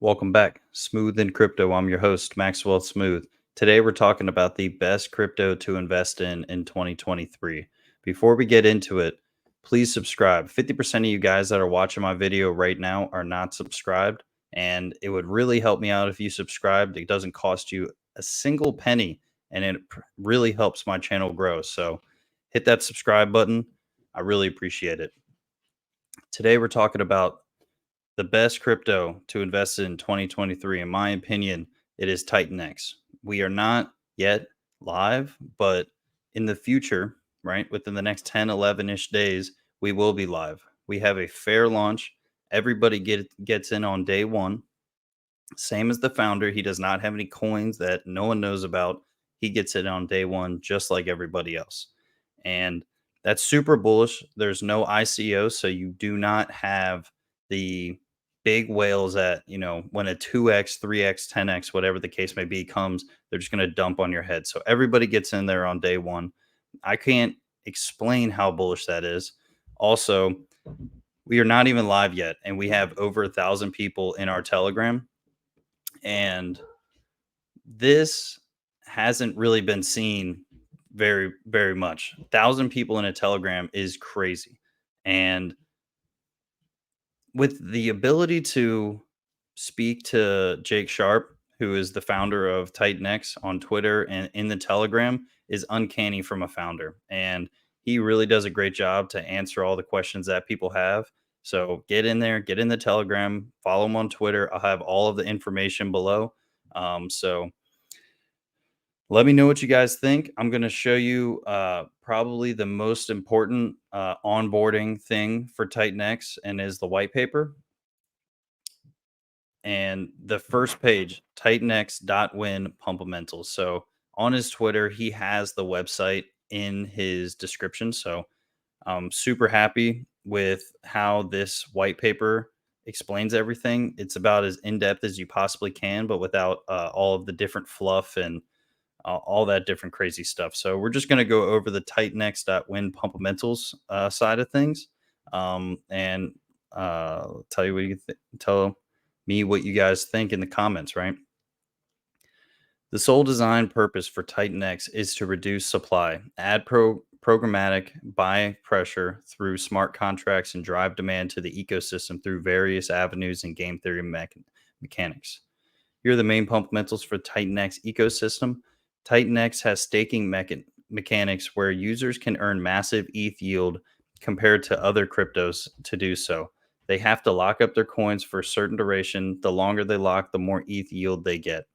Welcome back. Smooth in Crypto. I'm your host, Maxwell Smooth. Today we're talking about the best crypto to invest in 2023. Before we get into it, please subscribe. 50% of you guys that are watching my video right now are not subscribed, and it would really help me out if you subscribed. It doesn't cost you a single penny, and it really helps my channel grow. So hit that subscribe button. I really appreciate it. Today we're talking about the best crypto to invest in 2023. In my opinion, it is TitanX. We are not yet live, but in the future, right, within the next 10, 11-ish days, we will be live. We have a fair launch. Everybody gets in on day one. Same as the founder. He does not have any coins that no one knows about. He gets it on day one, just like everybody else. And that's super bullish. There's no ICO, so you do not have the big whales that, when a 2x, 3x, 10x, whatever the case may be, comes, they're just going to dump on your head. So everybody gets in there on day one. I can't explain how bullish that is. Also, we are not even live yet, and we have over 1,000 people in our Telegram. And this hasn't really been seen very, very much. 1,000 people in a Telegram is crazy. And with the ability to speak to Jake Sharp, who is the founder of TitanX on Twitter and in the Telegram, is uncanny from a founder. And he really does a great job to answer all the questions that people have. So get in there, get in the Telegram, follow him on Twitter. I'll have all of the information below. So let me know what you guys think. I'm going to show you probably the most important onboarding thing for TitanX, and is the white paper. And the first page, titanx.win pumpamentals. So on his Twitter, he has the website in his description. So I'm super happy with how this white paper explains everything. It's about as in depth as you possibly can, but without all of the different fluff and all that different crazy stuff. So we're just going to go over the titanx.win pumpamentals side of things, and tell you what you tell me what you guys think in the comments. Right. The sole design purpose for TitanX is to reduce supply, add programmatic buy pressure through smart contracts, and drive demand to the ecosystem through various avenues and game theory mechanics. Here are the main fundamentals for TitanX ecosystem. TitanX has staking mechanics where users can earn massive ETH yield compared to other cryptos to do so. They have to lock up their coins for a certain duration. The longer they lock, the more ETH yield they get.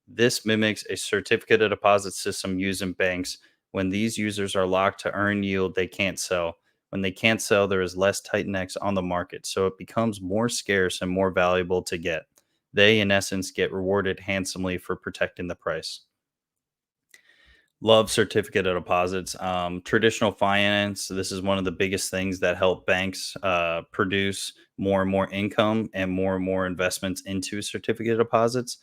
This mimics a certificate of deposit system used in banks. When these users are locked to earn yield, they can't sell. When they can't sell, there is less TitanX on the market, so it becomes more scarce and more valuable to get. They, in essence, get rewarded handsomely for protecting the price. Love certificate of deposits. Traditional finance, this is one of the biggest things that help banks produce more and more income and more investments into certificate of deposits,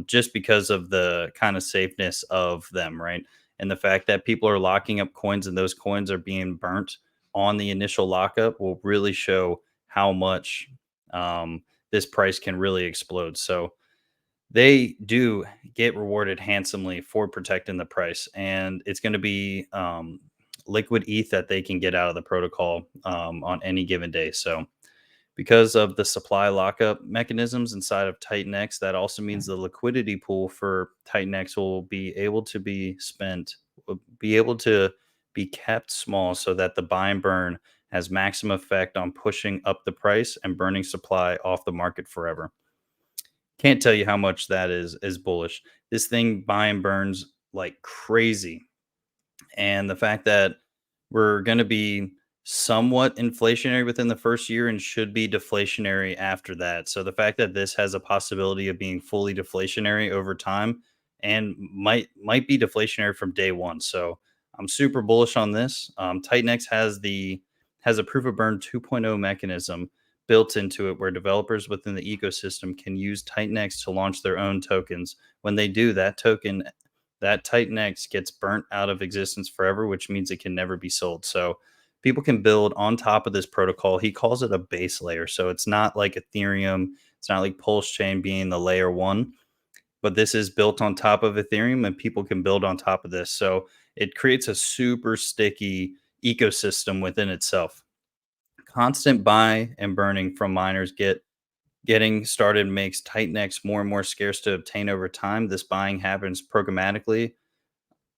just because of the kind of safeness of them, right? And the fact that people are locking up coins and those coins are being burnt on the initial lockup will really show how much this price can really explode. So, they do get rewarded handsomely for protecting the price, and it's going to be liquid ETH that they can get out of the protocol on any given day. So, because of the supply lockup mechanisms inside of TitanX, that also means the liquidity pool for TitanX will be able to be spent, will be able to be kept small so that the buy and burn has maximum effect on pushing up the price and burning supply off the market forever. Can't tell you how much that is bullish. This thing buy and burns like crazy. And the fact that we're going to be somewhat inflationary within the first year and should be deflationary after that. So the fact that this has a possibility of being fully deflationary over time and might be deflationary from day one. So I'm super bullish on this. TitanX has a proof of burn 2.0 mechanism built into it where developers within the ecosystem can use TitanX to launch their own tokens. When they do, that TitanX gets burnt out of existence forever, which means it can never be sold. So people can build on top of this protocol. He calls it a base layer. So it's not like Ethereum, it's not like Pulse Chain being the layer one, but this is built on top of Ethereum and people can build on top of this. So it creates a super sticky ecosystem within itself. Constant buy and burning from miners getting started makes Titanx more and more scarce to obtain over time. This buying happens programmatically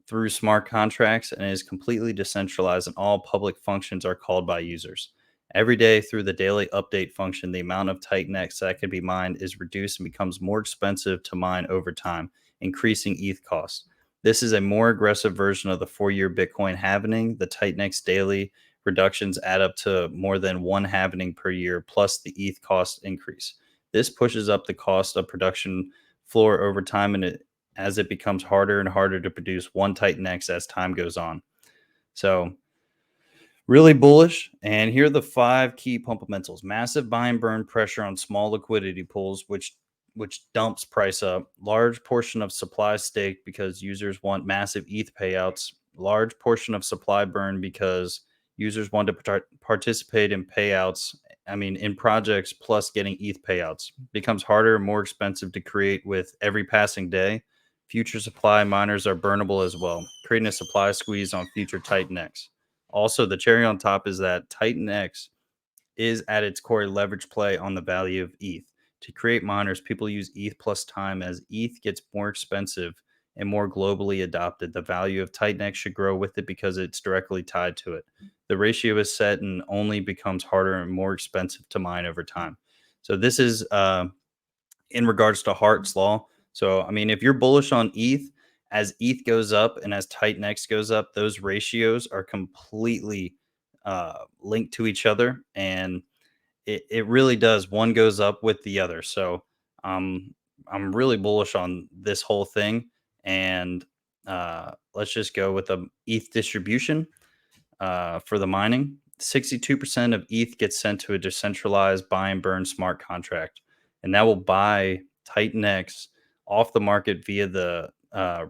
through smart contracts and is completely decentralized, and all public functions are called by users. Every day through the daily update function, the amount of Titanx that can be mined is reduced and becomes more expensive to mine over time, increasing ETH costs. This is a more aggressive version of the 4 year Bitcoin halvening. The Titanx daily reductions add up to more than one halvening per year, plus the ETH cost increase. This pushes up the cost of production floor over time, and as it becomes harder and harder to produce one Titan X as time goes on. So really bullish. And here are the five key pumpamentals. Massive buy and burn pressure on small liquidity pools, which dumps price up. Large portion of supply staked because users want massive ETH payouts. Large portion of supply burn because users want to participate in payouts. I mean, in projects plus getting ETH payouts. Becomes harder and more expensive to create with every passing day. Future supply miners are burnable as well, creating a supply squeeze on future Titan X. Also, the cherry on top is that Titan X is at its core a leverage play on the value of ETH. To create miners, people use ETH plus time. As ETH gets more expensive and more globally adopted, the value of Titan X should grow with it because it's directly tied to it. The ratio is set and only becomes harder and more expensive to mine over time. So this is in regards to Hart's law. So, I mean, if you're bullish on ETH, as ETH goes up and as Titan X goes up, those ratios are completely linked to each other. And it really does. One goes up with the other. So, I'm really bullish on this whole thing. And let's just go with the ETH distribution for the mining. 62% of ETH gets sent to a decentralized buy and burn smart contract, and that will buy Titan X off the market via the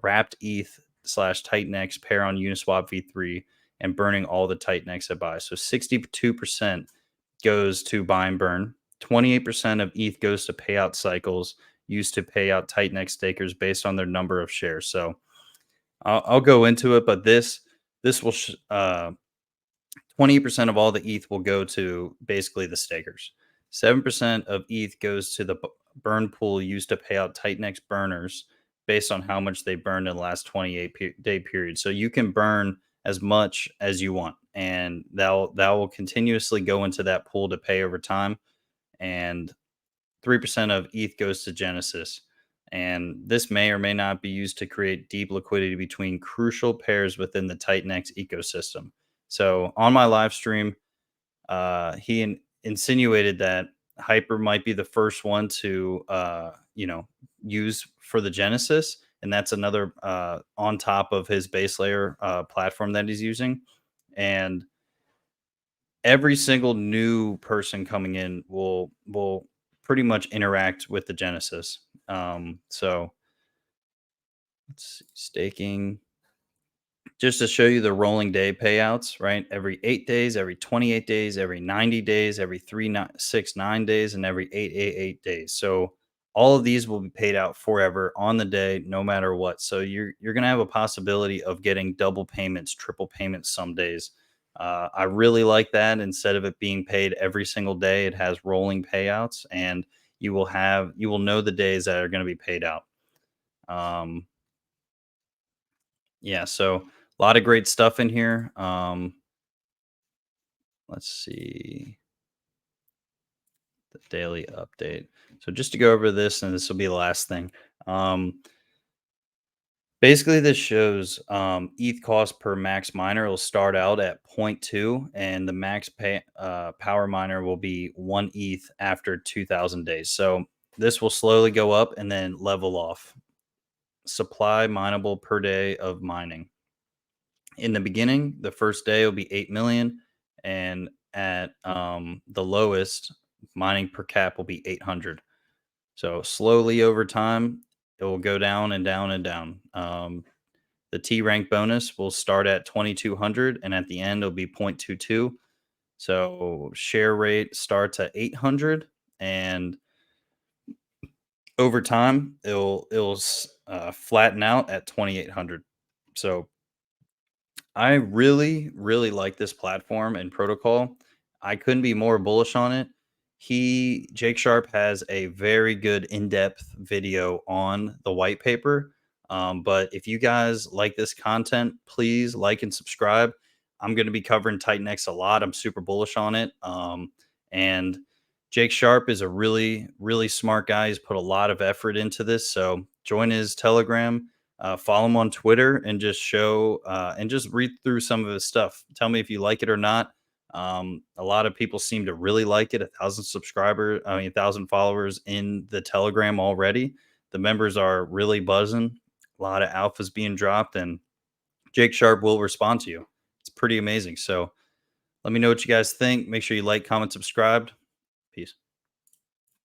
wrapped ETH slash Titan X pair on Uniswap v3 and burning all the Titan X it buys. So 62% goes to buy and burn. 28% of ETH goes to payout cycles used to pay out Titan X stakers based on their number of shares. So I'll go into it, but this will 20% of all the ETH will go to basically the stakers. 7% of ETH goes to the burn pool used to pay out Titanx burners based on how much they burned in the last 28-day period. So you can burn as much as you want, and that will continuously go into that pool to pay over time. And 3% of ETH goes to Genesis. And this may or may not be used to create deep liquidity between crucial pairs within the Titanx ecosystem. So on my live stream, insinuated that Hyper might be the first one to, use for the Genesis. And that's another on top of his base layer platform that he's using. And every single new person coming in will pretty much interact with the Genesis. So let's see, staking. Just to show you the rolling day payouts, right? Every 8 days, every 28 days, every 90 days, every 3, 6, 9 days, and every 8, 8, 8 days. So all of these will be paid out forever on the day, no matter what. So you're gonna have a possibility of getting double payments, triple payments some days. I really like that. Instead of it being paid every single day, it has rolling payouts, and you will know the days that are going to be paid out. Um, yeah, so a lot of great stuff in here. Let's see the daily update. So just to go over this, and this will be the last thing. Um, Basically, this shows ETH cost per max miner will start out at zero point 0.2, and the power miner will be 1 ETH after 2,000 days. So this will slowly go up and then level off. Supply mineable per day of mining. In the beginning, the first day will be 8 million, and at the lowest, mining per cap will be 800. So slowly over time, it will go down and down and down. The T rank bonus will start at 2,200, and at the end, it'll be 0.22. So share rate starts at 800, and over time, it'll flatten out at 2,800. So I really, really like this platform and protocol. I couldn't be more bullish on it. Jake Sharp has a very good in-depth video on the white paper. But if you guys like this content, please like and subscribe. I'm going to be covering Titan X a lot. I'm super bullish on it. And Jake Sharp is a really, really smart guy. He's put a lot of effort into this. So join his Telegram, follow him on Twitter, and just read through some of his stuff. Tell me if you like it or not. A lot of people seem to really like it. 1,000 followers in the Telegram already. The members are really buzzing. A lot of alphas being dropped, and Jake Sharp will respond to you. It's pretty amazing. So let me know what you guys think. Make sure you like, comment, subscribe. Peace.